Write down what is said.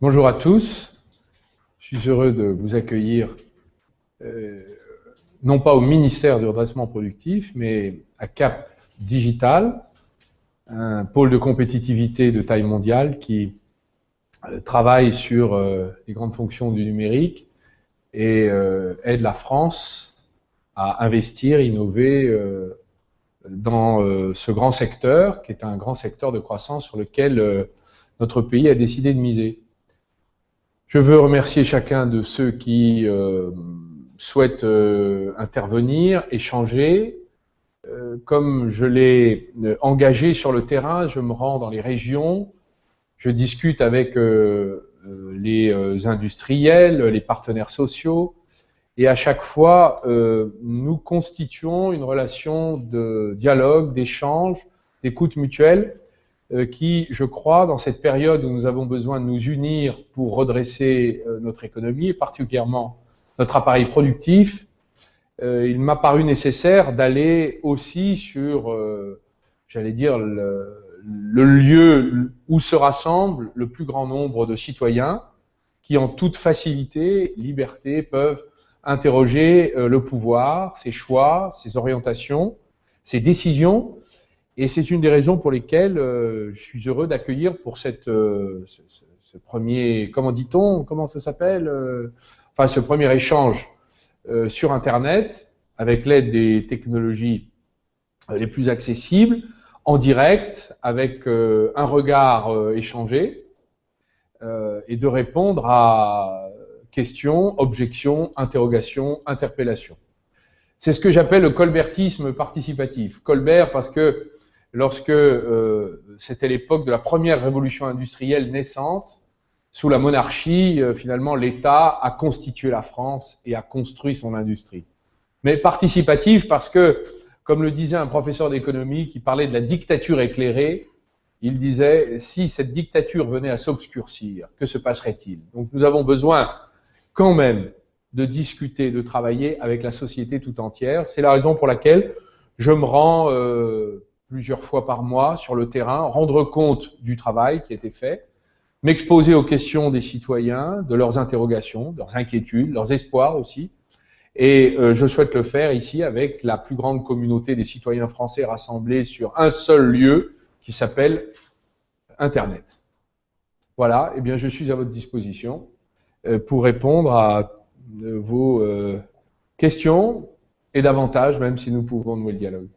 Bonjour à tous, je suis heureux de vous accueillir, non pas au ministère du redressement productif, mais à Cap Digital, un pôle de compétitivité de taille mondiale qui travaille sur les grandes fonctions du numérique et aide la France à investir, innover dans ce grand secteur, qui est un grand secteur de croissance sur lequel notre pays a décidé de miser. Je veux remercier chacun de ceux qui souhaitent intervenir, échanger. Comme je l'ai engagé sur le terrain, je me rends dans les régions, je discute avec les industriels, les partenaires sociaux, et à chaque fois, nous constituons une relation de dialogue, d'échange, d'écoute mutuelle, qui, je crois, dans cette période où nous avons besoin de nous unir pour redresser notre économie, et particulièrement notre appareil productif, il m'a paru nécessaire d'aller aussi sur, j'allais dire, le lieu où se rassemble le plus grand nombre de citoyens qui, en toute facilité, liberté, peuvent interroger le pouvoir, ses choix, ses orientations, ses décisions. Et c'est une des raisons pour lesquelles je suis heureux d'accueillir pour ce premier, comment dit-on, comment ça s'appelle, enfin ce premier échange sur Internet avec l'aide des technologies les plus accessibles, en direct, avec un regard échangé, et de répondre à questions, objections, interrogations, interpellations. C'est ce que j'appelle le colbertisme participatif. Colbert parce que lorsque c'était l'époque de la première révolution industrielle naissante, sous la monarchie, finalement, l'État a constitué la France et a construit son industrie. Mais participatif parce que, comme le disait un professeur d'économie qui parlait de la dictature éclairée, il disait, si cette dictature venait à s'obscurcir, que se passerait-il? Donc nous avons besoin quand même de discuter, de travailler avec la société tout entière. C'est la raison pour laquelle je me rends plusieurs fois par mois sur le terrain, rendre compte du travail qui a été fait, m'exposer aux questions des citoyens, de leurs interrogations, de leurs inquiétudes, leurs espoirs aussi. Et je souhaite le faire ici avec la plus grande communauté des citoyens français rassemblés sur un seul lieu qui s'appelle Internet. Voilà, eh bien je suis à votre disposition pour répondre à vos questions et davantage, même si nous pouvons nouer le dialogue.